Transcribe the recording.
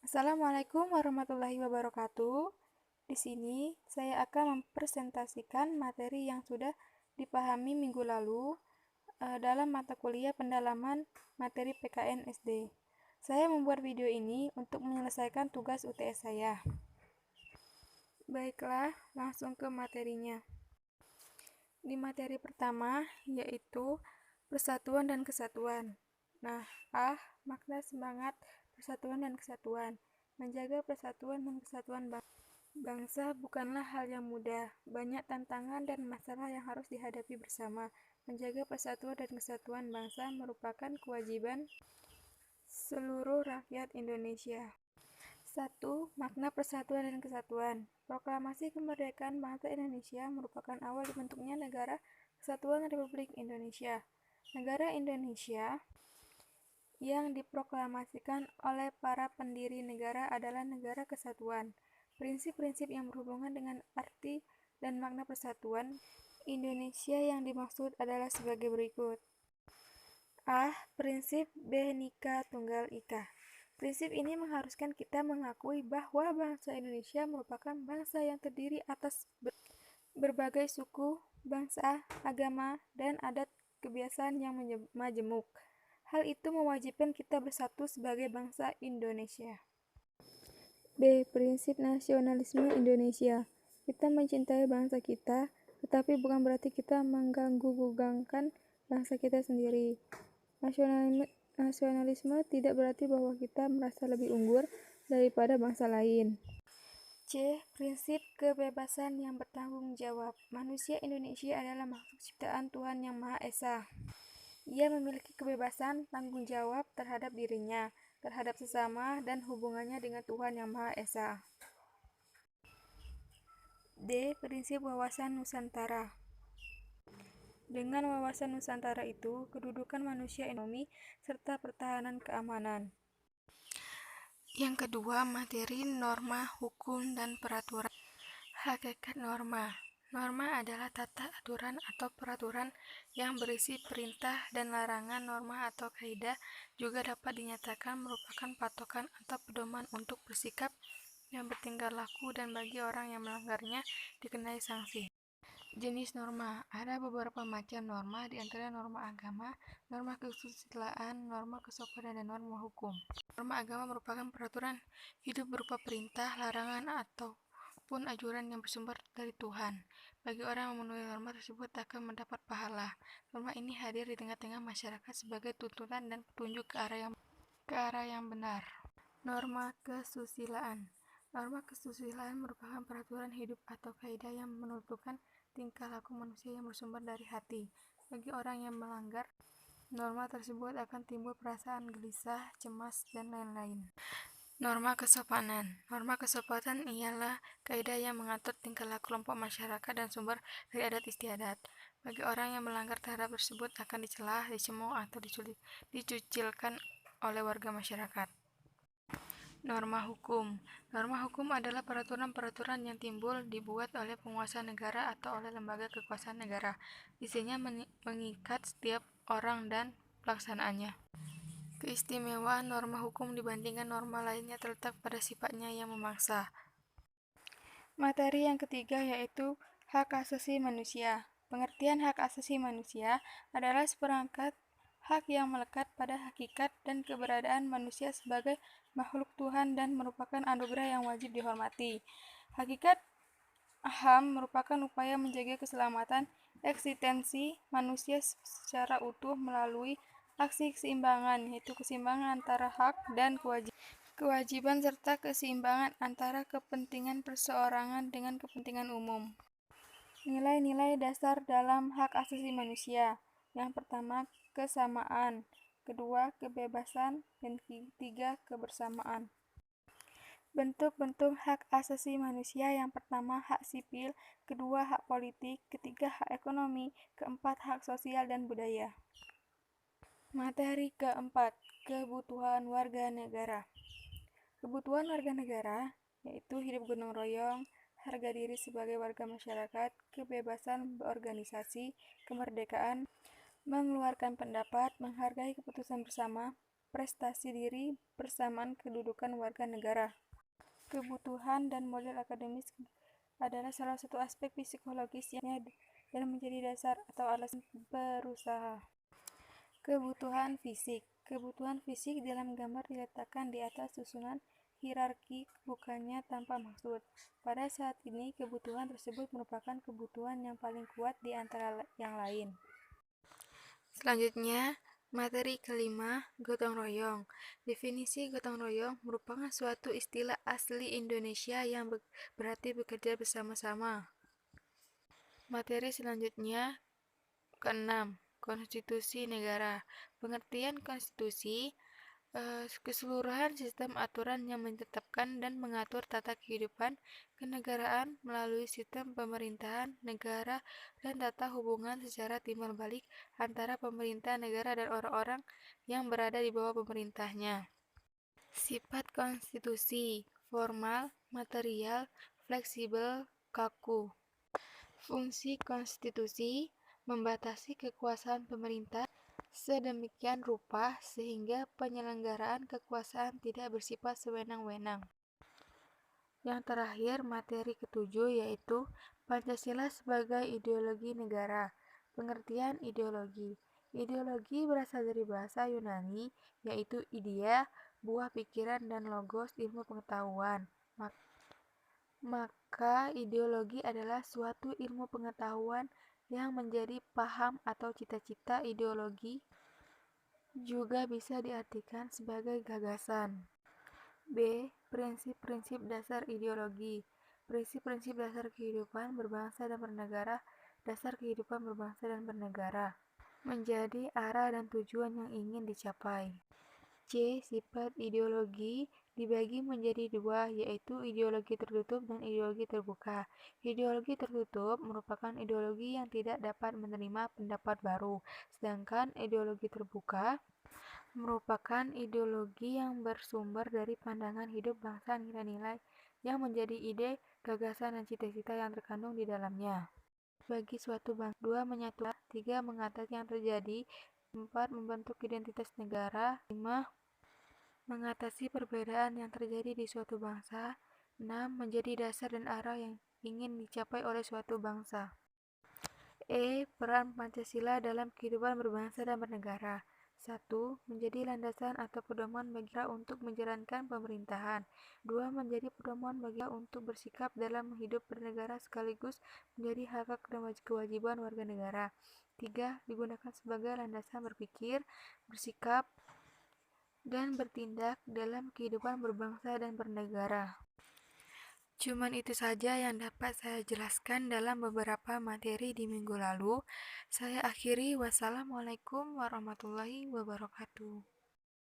Assalamualaikum warahmatullahi wabarakatuh. Di sini saya akan mempresentasikan materi yang sudah dipahami minggu lalu dalam mata kuliah pendalaman materi PKN SD. Saya membuat video ini untuk menyelesaikan tugas UTS saya. Baiklah, langsung ke materinya. Di materi pertama, yaitu persatuan dan kesatuan. Nah, makna semangat persatuan dan kesatuan. Menjaga persatuan dan kesatuan bangsa bukanlah hal yang mudah. Banyak tantangan dan masalah yang harus dihadapi bersama. Menjaga persatuan dan kesatuan bangsa merupakan kewajiban seluruh rakyat Indonesia. 1. Makna persatuan dan kesatuan. Proklamasi kemerdekaan bangsa Indonesia merupakan awal dibentuknya Negara Kesatuan Republik Indonesia. Negara Indonesia yang diproklamasikan oleh para pendiri negara adalah negara kesatuan. Prinsip-prinsip yang berhubungan dengan arti dan makna persatuan Indonesia yang dimaksud adalah sebagai berikut. Prinsip Bhinneka Tunggal Ika. Prinsip ini mengharuskan kita mengakui bahwa bangsa Indonesia merupakan bangsa yang terdiri atas berbagai suku, bangsa, agama, dan adat kebiasaan yang majemuk. Hal itu mewajibkan kita bersatu sebagai bangsa Indonesia. B. Prinsip nasionalisme Indonesia. Kita mencintai bangsa kita, tetapi bukan berarti kita mengganggu-gugangkan bangsa kita sendiri. Nasionalisme tidak berarti bahwa kita merasa lebih unggul daripada bangsa lain. C. Prinsip kebebasan yang bertanggung jawab. Manusia Indonesia adalah makhluk ciptaan Tuhan Yang Maha Esa. Ia memiliki kebebasan tanggung jawab terhadap dirinya, terhadap sesama, dan hubungannya dengan Tuhan Yang Maha Esa. D. Prinsip wawasan Nusantara. Dengan wawasan Nusantara itu, kedudukan manusia ekonomi, serta pertahanan keamanan. Yang kedua, materi norma, hukum, dan peraturan. Hakikat norma. Norma adalah tata aturan atau peraturan yang berisi perintah dan larangan. Norma atau kaidah juga dapat dinyatakan merupakan patokan atau pedoman untuk bersikap yang bertingkah laku dan bagi orang yang melanggarnya dikenai sanksi. Jenis norma. Ada beberapa macam norma, di antara norma agama, norma kesusilaan, norma kesopanan, dan norma hukum. Norma agama merupakan peraturan hidup berupa perintah, larangan, ataupun ajaran yang bersumber dari Tuhan. Bagi orang yang memenuhi norma tersebut akan mendapat pahala. Norma ini hadir di tengah-tengah masyarakat sebagai tuntunan dan petunjuk ke arah yang benar. Norma kesusilaan. Norma kesusilaan merupakan peraturan hidup atau kaidah yang menentukan tingkah laku manusia yang bersumber dari hati. Bagi orang yang melanggar norma tersebut akan timbul perasaan gelisah, cemas, dan lain-lain. Norma kesopanan. Norma kesopanan ialah kaidah yang mengatur tingkah laku kelompok masyarakat dan sumber dari adat istiadat. Bagi orang yang melanggar terhadap tersebut akan dicela, dicemooh, atau dicucilkan oleh warga masyarakat. Norma hukum. Norma hukum adalah peraturan-peraturan yang timbul dibuat oleh penguasa negara atau oleh lembaga kekuasaan negara. Isinya mengikat setiap orang dan pelaksanaannya. Keistimewaan norma hukum dibandingkan norma lainnya terletak pada sifatnya yang memaksa. Materi yang ketiga yaitu hak asasi manusia. Pengertian hak asasi manusia adalah seperangkat hak yang melekat pada hakikat dan keberadaan manusia sebagai makhluk Tuhan dan merupakan anugerah yang wajib dihormati. Hakikat HAM merupakan upaya menjaga keselamatan eksistensi manusia secara utuh melalui aksi keseimbangan, yaitu keseimbangan antara hak dan kewajiban serta keseimbangan antara kepentingan perseorangan dengan kepentingan umum. Nilai-nilai dasar dalam hak asasi manusia. Yang pertama, kesamaan. Kedua, kebebasan. Dan ketiga, kebersamaan. Bentuk-bentuk hak asasi manusia. Yang pertama, hak sipil. Kedua, hak politik. Ketiga, hak ekonomi. Keempat, hak sosial dan budaya. Materi keempat, kebutuhan warga negara. Kebutuhan warga negara yaitu hidup gotong royong, harga diri sebagai warga masyarakat, kebebasan berorganisasi, kemerdekaan, mengeluarkan pendapat, menghargai keputusan bersama, prestasi diri, persamaan kedudukan warga negara. Kebutuhan dan model akademis adalah salah satu aspek psikologis yang dan menjadi dasar atau alasan berusaha. Kebutuhan fisik. Kebutuhan fisik dalam gambar diletakkan di atas susunan hierarki bukannya tanpa maksud. Pada saat ini, kebutuhan tersebut merupakan kebutuhan yang paling kuat di antara yang lain. Selanjutnya, materi kelima, gotong royong. Definisi gotong royong merupakan suatu istilah asli Indonesia yang berarti bekerja bersama-sama. Materi selanjutnya, keenam, konstitusi negara. Pengertian konstitusi, keseluruhan sistem aturan yang menetapkan dan mengatur tata kehidupan kenegaraan melalui sistem pemerintahan negara dan tata hubungan secara timbal balik antara pemerintah negara dan orang-orang yang berada di bawah pemerintahnya. Sifat konstitusi, formal, material, fleksibel, kaku. Fungsi konstitusi membatasi kekuasaan pemerintah sedemikian rupa sehingga penyelenggaraan kekuasaan tidak bersifat sewenang-wenang. Yang terakhir, materi ketujuh yaitu Pancasila sebagai ideologi negara. Pengertian ideologi. Ideologi berasal dari bahasa Yunani, yaitu idea, buah pikiran, dan logos, ilmu pengetahuan. Maka ideologi adalah suatu ilmu pengetahuan yang menjadi paham atau cita-cita. Ideologi juga bisa diartikan sebagai gagasan. B. Prinsip-prinsip dasar ideologi. Prinsip-prinsip dasar kehidupan berbangsa dan bernegara. Dasar kehidupan berbangsa dan bernegara menjadi arah dan tujuan yang ingin dicapai. C. Sifat ideologi dibagi menjadi dua, yaitu ideologi tertutup dan ideologi terbuka. Ideologi tertutup merupakan ideologi yang tidak dapat menerima pendapat baru, sedangkan ideologi terbuka merupakan ideologi yang bersumber dari pandangan hidup bangsa, nilai-nilai yang menjadi ide, gagasan, dan cita-cita yang terkandung di dalamnya. Bagi suatu bangsa. 2. Menyatukan. 3. Mengatasi yang terjadi. 4. Membentuk identitas negara. 5. Mengatasi perbedaan yang terjadi di suatu bangsa. 6. Menjadi dasar dan arah yang ingin dicapai oleh suatu bangsa. E. Peran Pancasila dalam kehidupan berbangsa dan bernegara. 1. Menjadi landasan atau pedoman bagi kita untuk menjalankan pemerintahan. 2. Menjadi pedoman bagi kita untuk bersikap dalam hidup bernegara sekaligus menjadi hak dan kewajiban warga negara. 3. Digunakan sebagai landasan berpikir, bersikap, dan bertindak dalam kehidupan berbangsa dan bernegara. Cuman itu saja yang dapat saya jelaskan dalam beberapa materi di minggu lalu. Saya akhiri, wassalamualaikum warahmatullahi wabarakatuh.